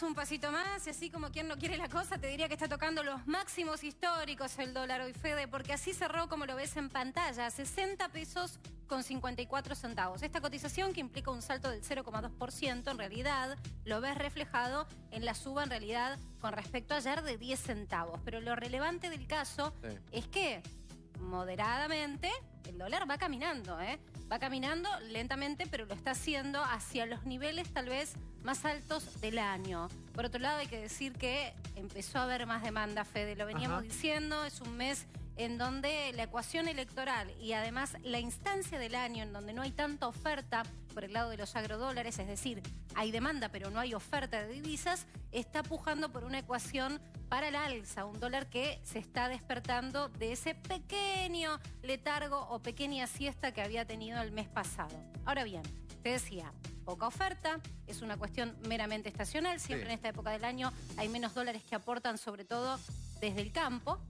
Un pasito más, y así como quien no quiere la cosa, te diría que está tocando los máximos históricos el dólar hoy, Fede, porque así cerró, como lo ves en pantalla, 60 pesos con 54 centavos. Esta cotización, que implica un salto del 0,2%, en realidad lo ves reflejado en la suba, en realidad, con respecto a ayer, de 10 centavos. Pero lo relevante del caso es que, moderadamente, el dólar va caminando, Va caminando lentamente, pero lo está haciendo hacia los niveles tal vez más altos del año. Por otro lado, hay que decir que empezó a haber más demanda, Fede. Lo veníamos diciendo, es un mes en donde la ecuación electoral y además la instancia del año en donde no hay tanta oferta por el lado de los agrodólares, es decir, hay demanda pero no hay oferta de divisas, está pujando por una ecuación para el alza, un dólar que se está despertando de ese pequeño letargo o pequeña siesta que había tenido el mes pasado. Ahora bien, te decía, poca oferta, es una cuestión meramente estacional, siempre en esta época del año hay menos dólares que aportan, sobre todo desde el campo,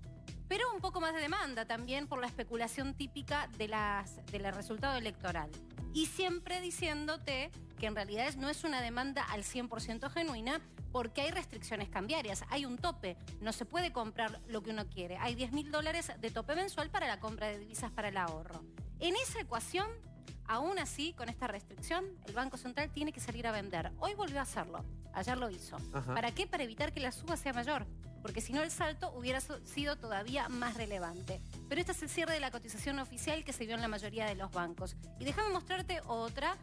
pero un poco más de demanda también por la especulación típica del resultado electoral. Y siempre diciéndote que en realidad no es una demanda al 100% genuina, porque hay restricciones cambiarias, hay un tope, no se puede comprar lo que uno quiere. Hay 10.000 dólares de tope mensual para la compra de divisas para el ahorro. En esa ecuación, aún así, con esta restricción, el Banco Central tiene que salir a vender. Hoy volvió a hacerlo, ayer lo hizo. ¿Para qué? Para evitar que la suba sea mayor, porque si no el salto hubiera sido todavía más relevante. Pero este es el cierre de la cotización oficial que se vio en la mayoría de los bancos. Y déjame mostrarte otra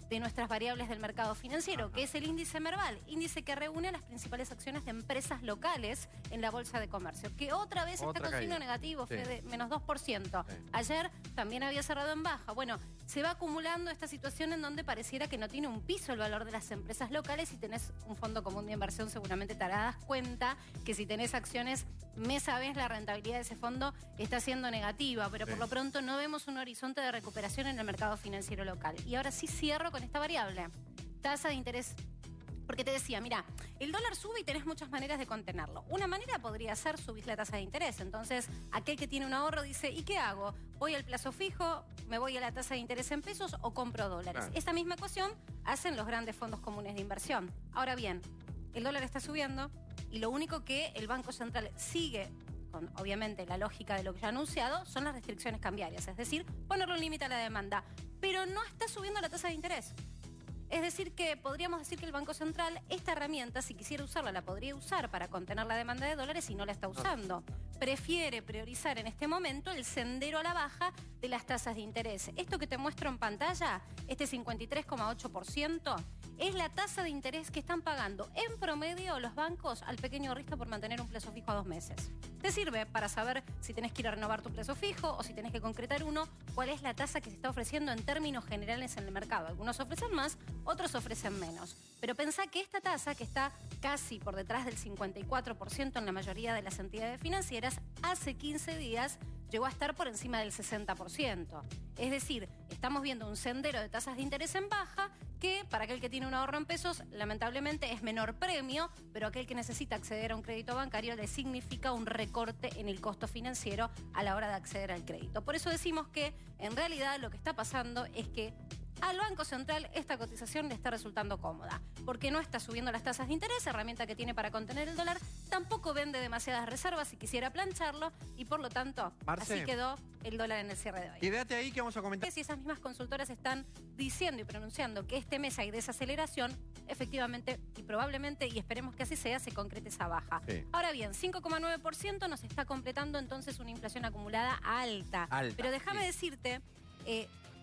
de nuestras variables del mercado financiero, que es el índice Merval, índice que reúne las principales acciones de empresas locales en la Bolsa de Comercio, que otra vez está con signo negativo, Fede, menos 2%. Ayer también había cerrado en baja. Bueno, se va acumulando esta situación en donde pareciera que no tiene un piso el valor de las empresas locales. Si tenés un fondo común de inversión, seguramente te darás cuenta que si tenés acciones mes a mes, la rentabilidad de ese fondo está siendo negativa, pero por lo pronto no vemos un horizonte de recuperación en el mercado financiero local. Y ahora sí cierro con esta variable, tasa de interés. Porque te decía, mira, el dólar sube y tenés muchas maneras de contenerlo. Una manera podría ser subir la tasa de interés. Entonces, aquel que tiene un ahorro dice, ¿y qué hago? ¿Voy al plazo fijo? ¿Me voy a la tasa de interés en pesos o compro dólares? Esta misma ecuación hacen los grandes fondos comunes de inversión. Ahora bien, el dólar está subiendo y lo único que el Banco Central sigue, con obviamente la lógica de lo que ya ha anunciado, son las restricciones cambiarias. Es decir, ponerle un límite a la demanda. Pero no está subiendo la tasa de interés. Es decir que podríamos decir que el Banco Central, esta herramienta, si quisiera usarla, la podría usar para contener la demanda de dólares y no la está usando. Prefiere priorizar en este momento el sendero a la baja de las tasas de interés. Esto que te muestro en pantalla, este 53,8%, es la tasa de interés que están pagando en promedio los bancos al pequeño ahorrista por mantener un plazo fijo a 2 meses. Te sirve para saber si tenés que ir a renovar tu plazo fijo o si tenés que concretar uno, cuál es la tasa que se está ofreciendo en términos generales en el mercado. Algunos ofrecen más, otros ofrecen menos. Pero pensá que esta tasa, que está casi por detrás del 54% en la mayoría de las entidades financieras, hace 15 días llegó a estar por encima del 60%. Es decir, estamos viendo un sendero de tasas de interés en baja que, para aquel que tiene un ahorro en pesos, lamentablemente es menor premio, pero aquel que necesita acceder a un crédito bancario le significa un recorte en el costo financiero a la hora de acceder al crédito. Por eso decimos que, en realidad, lo que está pasando es que al Banco Central esta cotización le está resultando cómoda, porque no está subiendo las tasas de interés, herramienta que tiene para contener el dólar, tampoco vende demasiadas reservas si quisiera plancharlo, y por lo tanto, así quedó el dólar en el cierre de hoy. Quédate ahí que vamos a comentar. Si esas mismas consultoras están diciendo y pronunciando que este mes hay desaceleración, efectivamente y probablemente, y esperemos que así sea, se concrete esa baja. Ahora bien, 5,9% nos está completando entonces una inflación acumulada alta. Pero déjame decirte,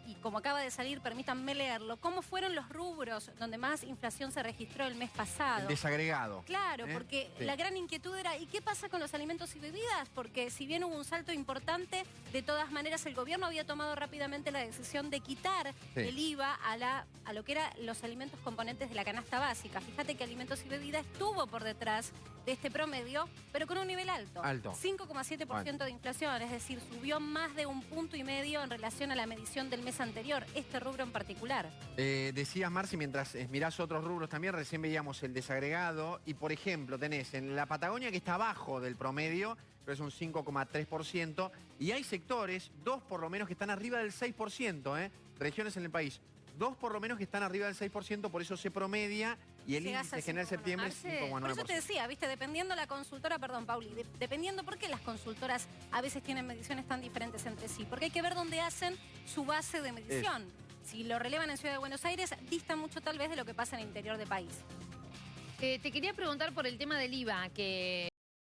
y como acaba de salir, permítanme leerlo, ¿cómo fueron los rubros donde más inflación se registró el mes pasado? El desagregado. Claro, porque la gran inquietud era, ¿y qué pasa con los alimentos y bebidas? Porque si bien hubo un salto importante, de todas maneras el gobierno había tomado rápidamente la decisión de quitar el IVA a lo que eran los alimentos componentes de la canasta básica. Fíjate que alimentos y bebidas estuvo por detrás de este promedio, pero con un nivel alto. 5,7% de inflación, es decir, subió más de 1,5 puntos en relación a la medición del mes anterior, este rubro en particular. Decías, Marci, mientras mirás otros rubros también, recién veíamos el desagregado, y por ejemplo tenés en la Patagonia, que está abajo del promedio, pero es un 5,3%, y hay sectores, 2 por lo menos, que están arriba del 6%, regiones en el país, 2 por lo menos que están arriba del 6%, por eso se promedia y el llegás índice al general de septiembre es 5,9%. Por eso te decía, ¿viste? Dependiendo la consultora, perdón, Pauli, dependiendo por qué las consultoras a veces tienen mediciones tan diferentes entre sí. Porque hay que ver dónde hacen su base de medición. Si lo relevan en Ciudad de Buenos Aires, dista mucho tal vez de lo que pasa en el interior del país. Te quería preguntar por el tema del IVA, que